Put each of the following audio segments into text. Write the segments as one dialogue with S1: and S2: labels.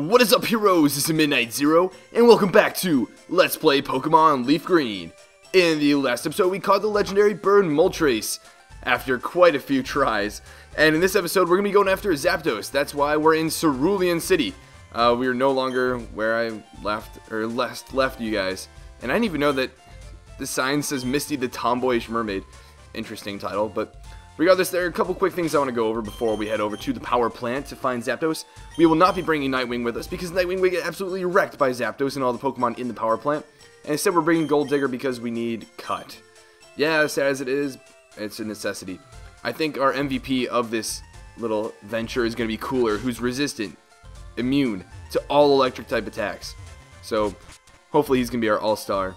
S1: What is up, heroes? This is Midnight Zero, and welcome back to Let's Play Pokemon Leaf Green. In the last episode, we caught the legendary bird Moltres after quite a few tries. And in this episode, we're going to be going after Zapdos. That's why we're in Cerulean City. We are no longer where I left you guys. And I didn't even know that the sign says Misty the Tomboyish Mermaid. Interesting title, but regardless, there are a couple quick things I want to go over before we head over to the power plant to find Zapdos. We will not be bringing Nightwing with us because Nightwing will get absolutely wrecked by Zapdos and all the Pokemon in the power plant. And instead, we're bringing Gold Digger because we need Cut. Yeah, sad as it is, it's a necessity. I think our MVP of this little venture is going to be Cooler, who's resistant, immune to all electric type attacks. So hopefully he's going to be our all-star.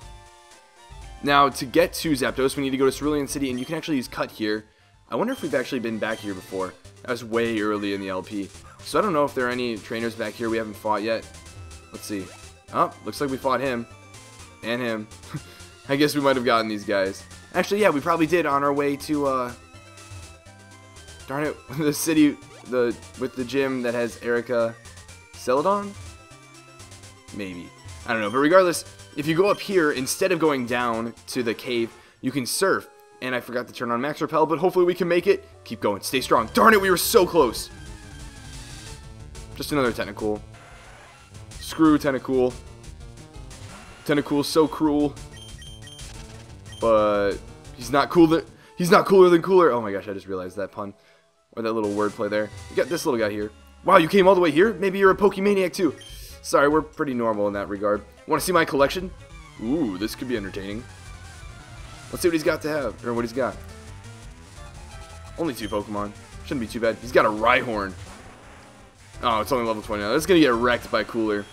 S1: Now, to get to Zapdos, we need to go to Cerulean City, and you can actually use Cut here. I wonder if we've actually been back here before. That was way early in the LP. So I don't know if there are any trainers back here we haven't fought yet. Let's see. Oh, looks like we fought him. And him. I guess we might have gotten these guys. Actually, yeah, we probably did on our way to, darn it, the city with the gym that has Erica Celadon? Maybe. I don't know. But regardless, if you go up here, instead of going down to the cave, you can surf. And I forgot to turn on Max Repel, but hopefully we can make it. Keep going. Stay strong. Darn it, we were so close. Just another Tentacool. Screw Tentacool. Tentacool's so cruel. But he's not cooler than Cooler. Oh my gosh, I just realized that pun. Or that little wordplay there. You got this little guy here. Wow, you came all the way here? Maybe you're a Pokemaniac too. Sorry, we're pretty normal in that regard. Want to see my collection? Ooh, this could be entertaining. Let's see what he's got to have, or what he's got. Only 2 Pokemon. Shouldn't be too bad. He's got a Rhyhorn. Oh, it's only level 29. That's going to get wrecked by Cooler.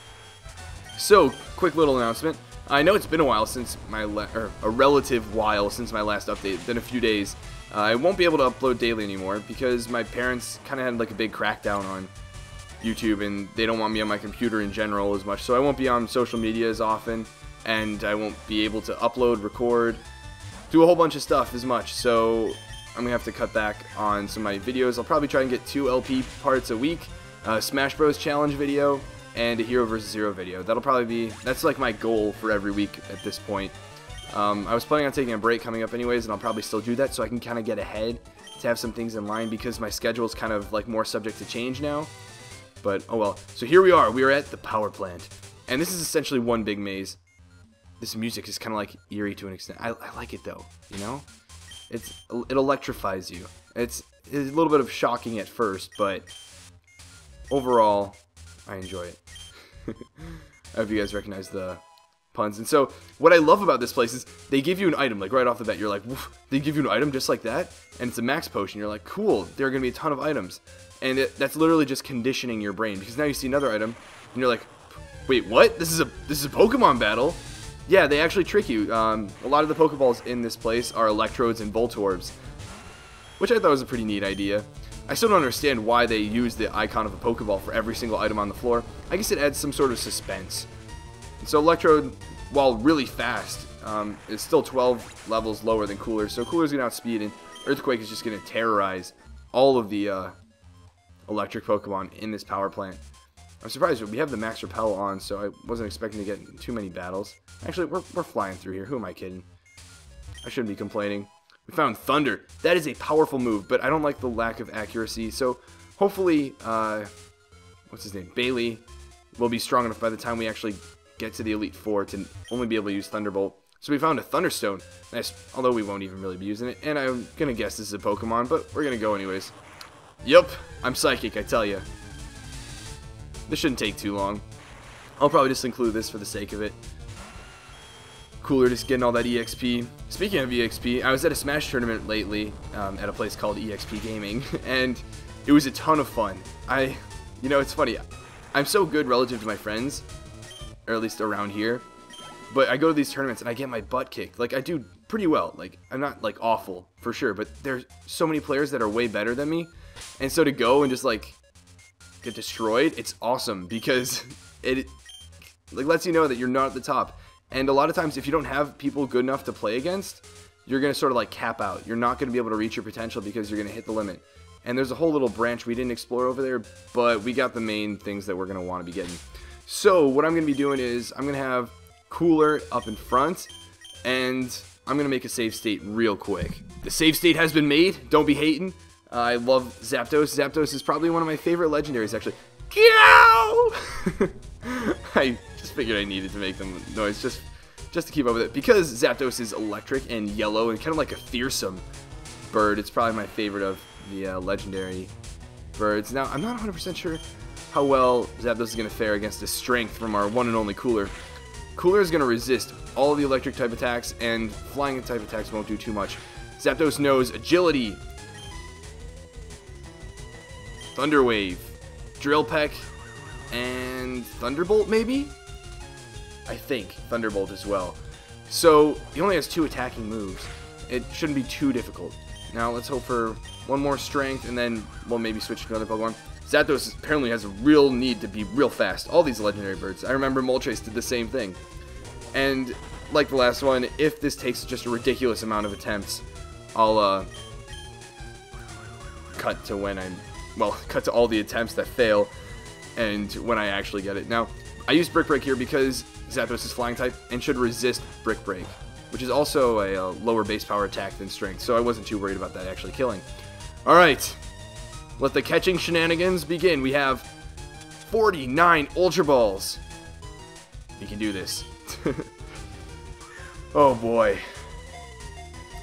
S1: So, quick little announcement. I know it's been a while since a relative while since my last update. It's been a few days. I won't be able to upload daily anymore because my parents kind of had like a big crackdown on YouTube, and they don't want me on my computer in general as much. So I won't be on social media as often, and I won't be able to upload, record, do a whole bunch of stuff as much. So I'm gonna have to cut back on some of my videos. I'll probably try and get 2 LP parts a week, a Smash Bros challenge video, and a Hero vs. Zero video. That's like my goal for every week at this point. I was planning on taking a break coming up anyways, and I'll probably still do that so I can kind of get ahead to have some things in line because my schedule is kind of like more subject to change now. But oh well. So here we are. We are at the power plant, and this is essentially one big maze. This music is kind of like eerie to an extent. I like it though, you know? It electrifies you. It's a little bit of shocking at first, but overall, I enjoy it. I hope you guys recognize the puns. And so, what I love about this place is they give you an item, like right off the bat. You're like, woof, they give you an item just like that? And it's a max potion. You're like, cool, there are going to be a ton of items. And that's literally just conditioning your brain, because now you see another item, and you're like, wait, what? This is a Pokemon battle? Yeah, they actually trick you. A lot of the Pokeballs in this place are Electrodes and Voltorbs, which I thought was a pretty neat idea. I still don't understand why they use the icon of a Pokeball for every single item on the floor. I guess it adds some sort of suspense. And so Electrode, while really fast, is still 12 levels lower than Cooler. So Cooler's going to outspeed, and Earthquake is just going to terrorize all of the electric Pokemon in this power plant. I'm surprised we have the Max Repel on, so I wasn't expecting to get too many battles. Actually, we're flying through here. Who am I kidding? I shouldn't be complaining. We found Thunder. That is a powerful move, but I don't like the lack of accuracy. So hopefully, what's his name? Bailey will be strong enough by the time we actually get to the Elite Four to only be able to use Thunderbolt. So we found a Thunderstone. Nice, although we won't even really be using it. And I'm going to guess this is a Pokemon, but we're going to go anyways. Yup, I'm psychic, I tell ya. This shouldn't take too long. I'll probably just include this for the sake of it. Cooler just getting all that EXP. Speaking of EXP, I was at a Smash tournament lately at a place called EXP Gaming, and it was a ton of fun. You know, it's funny. I'm so good relative to my friends, or at least around here, but I go to these tournaments and I get my butt kicked. Like, I do pretty well. Like, I'm not, like, awful, for sure, but there's so many players that are way better than me, and so to go and just, like, get destroyed, it's awesome because it like lets you know that you're not at the top. And a lot of times if you don't have people good enough to play against, you're going to sort of like cap out. You're not going to be able to reach your potential because you're going to hit the limit. And there's a whole little branch we didn't explore over there, but we got the main things that we're going to want to be getting. So what I'm going to be doing is I'm going to have Cooler up in front, and I'm going to make a save state real quick. The save state has been made. Don't be hating. I love Zapdos. Zapdos is probably one of my favorite legendaries, actually. I just figured I needed to make them noise just to keep up with it. Because Zapdos is electric and yellow and kind of like a fearsome bird, it's probably my favorite of the legendary birds. Now, I'm not 100% sure how well Zapdos is going to fare against the strength from our one and only Cooler. Cooler is going to resist all the electric type attacks, and flying type attacks won't do too much. Zapdos knows Agility, Thunder Wave, Drill Peck, and Thunderbolt maybe? I think Thunderbolt as well. So he only has 2 attacking moves. It shouldn't be too difficult. Now let's hope for one more strength, and then we'll maybe switch to another Pokemon. Zapdos apparently has a real need to be real fast. All these legendary birds. I remember Moltres did the same thing. And like the last one, if this takes just a ridiculous amount of attempts, I'll cut to when cut to all the attempts that fail, and when I actually get it. Now, I use Brick Break here because Zapdos is flying type and should resist Brick Break, which is also a lower base power attack than strength, so I wasn't too worried about that actually killing. Alright, let the catching shenanigans begin. We have 49 Ultra Balls. We can do this. Oh boy.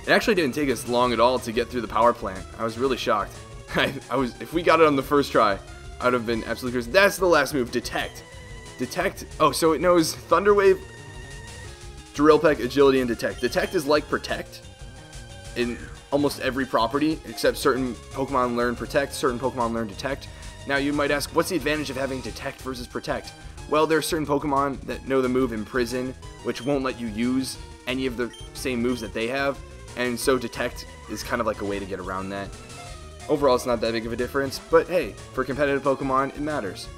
S1: It actually didn't take us long at all to get through the power plant. I was really shocked. If we got it on the first try, I would have been absolutely curious. That's the last move, Detect. Detect. Oh, so it knows Thunder Wave, Drill Peck, Agility, and Detect. Detect is like Protect in almost every property, except certain Pokemon learn Protect, certain Pokemon learn Detect. Now you might ask, what's the advantage of having Detect versus Protect? Well, there are certain Pokemon that know the move Imprison, which won't let you use any of the same moves that they have, and so Detect is kind of like a way to get around that. Overall, it's not that big of a difference, but hey, for competitive Pokemon, it matters.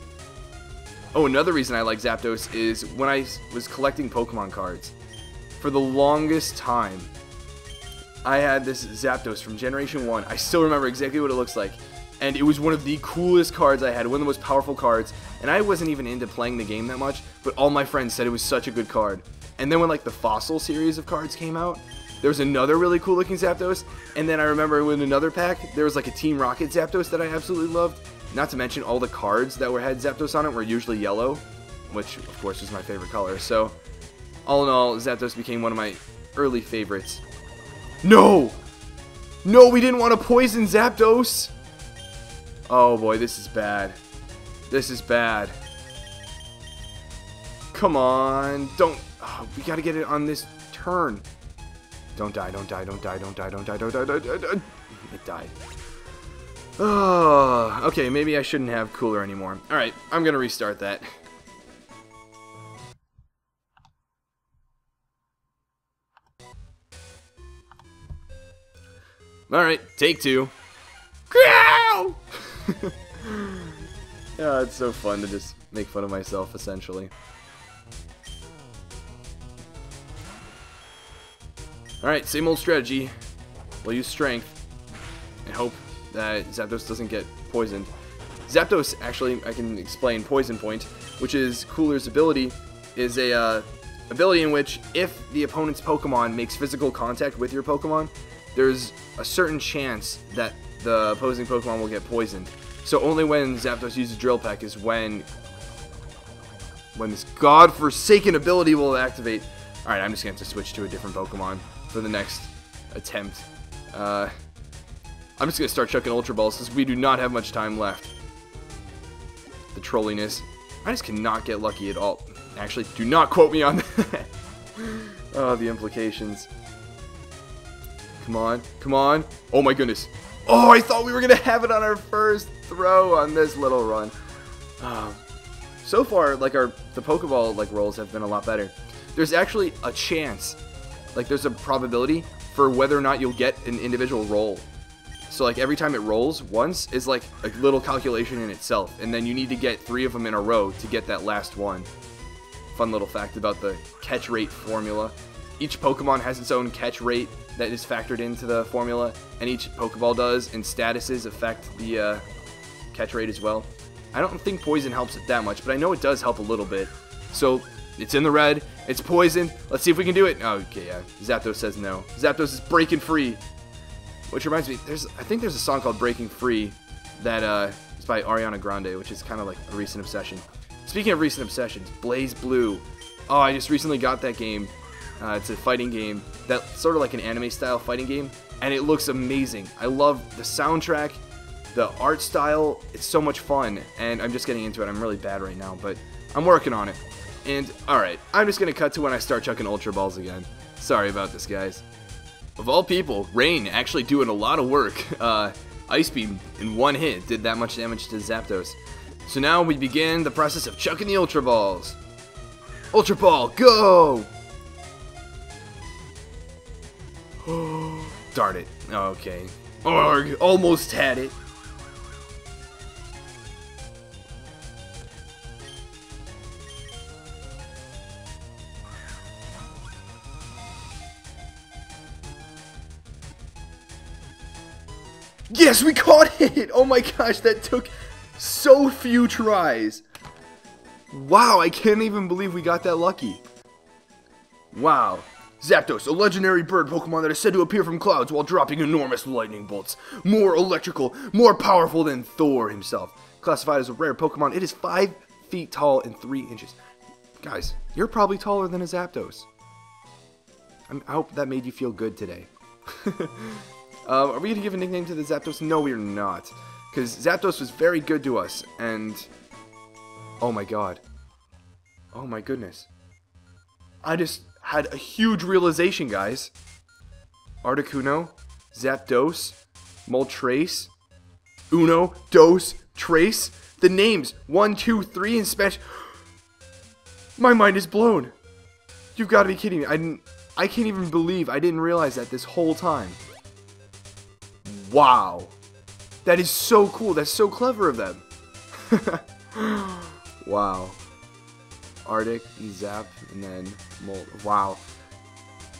S1: Oh, another reason I like Zapdos is when I was collecting Pokemon cards. For the longest time, I had this Zapdos from Generation 1. I still remember exactly what it looks like. And it was one of the coolest cards I had, one of the most powerful cards. And I wasn't even into playing the game that much, but all my friends said it was such a good card. And then when like the Fossil series of cards came out, there was another really cool looking Zapdos. And then I remember in another pack, there was like a Team Rocket Zapdos that I absolutely loved. Not to mention all the cards that had Zapdos on it were usually yellow, which of course was my favorite color. So all in all, Zapdos became one of my early favorites. No! No, we didn't want to poison Zapdos! Oh boy, this is bad. This is bad. Come on, don't... Oh, we gotta get it on this turn. Don't die, don't die, don't die, don't die, don't die, don't die, don't die, don't die. It died. Oh, okay, maybe I shouldn't have Cooler anymore. Alright, I'm gonna restart that. Alright, take 2. Yeah, it's so fun to just make fun of myself, essentially. Alright, same old strategy. We'll use Strength and hope that Zapdos doesn't get poisoned. Zapdos, actually, I can explain Poison Point, which is Cooler's ability, is a ability in which if the opponent's Pokemon makes physical contact with your Pokemon, there's a certain chance that the opposing Pokemon will get poisoned. So only when Zapdos uses Drill Peck is when this godforsaken ability will activate. Alright, I'm just going to have to switch to a different Pokemon for the next attempt. I'm just going to start chucking Ultra Balls because we do not have much time left. The trolliness. I just cannot get lucky at all. Actually, do not quote me on that. Oh, the implications. Come on, come on. Oh my goodness. Oh, I thought we were going to have it on our first throw on this little run. So far, like the Pokeball rolls have been a lot better. There's actually a chance, like there's a probability for whether or not you'll get an individual roll. So like every time it rolls once is like a little calculation in itself, and then you need to get 3 of them in a row to get that last one. Fun little fact about the catch rate formula. each Pokemon has its own catch rate that is factored into the formula, and each Pokeball does, and statuses affect the catch rate as well. I don't think poison helps it that much, but I know it does help a little bit. So, it's in the red, it's poisoned, let's see if we can do it. Oh, okay, yeah, Zapdos says no. Zapdos is breaking free. Which reminds me, I think there's a song called Breaking Free that is by Ariana Grande, which is kind of like a recent obsession. Speaking of recent obsessions, Blaze Blue. Oh, I just recently got that game. It's a fighting game, that's sort of like an anime-style fighting game, and it looks amazing. I love the soundtrack, the art style, it's so much fun, and I'm just getting into it. I'm really bad right now, but I'm working on it. And, alright, I'm just going to cut to when I start chucking Ultra Balls again. Sorry about this, guys. Of all people, Rain actually doing a lot of work. Ice Beam in one hit did that much damage to Zapdos. So now we begin the process of chucking the Ultra Balls. Ultra Ball, go! Darn it. Okay. Arg, almost had it. Yes, we caught it! Oh my gosh, that took so few tries. Wow, I can't even believe we got that lucky. Wow. Zapdos, a legendary bird Pokemon that is said to appear from clouds while dropping enormous lightning bolts. More electrical, more powerful than Thor himself. Classified as a rare Pokemon, it is 5 feet tall and 3 inches. Guys, you're probably taller than a Zapdos. I hope that made you feel good today. Are we going to give a nickname to the Zapdos? No, we're not. Because Zapdos was very good to us, and... oh my god. Oh my goodness. I just had a huge realization, guys. Articuno, Zapdos, Moltres, Uno, Dos, Trace. The names 1, 2, 3 in Spanish. My mind is blown. You've got to be kidding me. I can't even believe I didn't realize that this whole time. Wow. That is so cool. That's so clever of them. Wow. Arctic, Zap, and then Molt. Wow.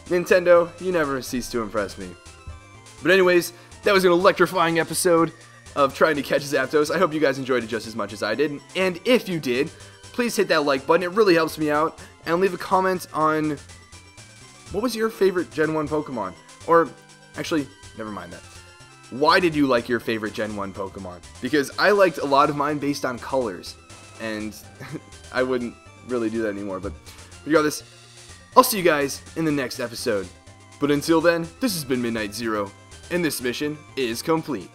S1: Nintendo, you never cease to impress me. But anyways, that was an electrifying episode of trying to catch Zapdos. I hope you guys enjoyed it just as much as I did. And if you did, please hit that like button. It really helps me out. And leave a comment on what was your favorite Gen 1 Pokemon? Or, actually, never mind that. Why did you like your favorite Gen 1 Pokemon? Because I liked a lot of mine based on colors. And I wouldn't really do that anymore. But regardless, I'll see you guys in the next episode. But until then, this has been Midnight Zero. And this mission is complete.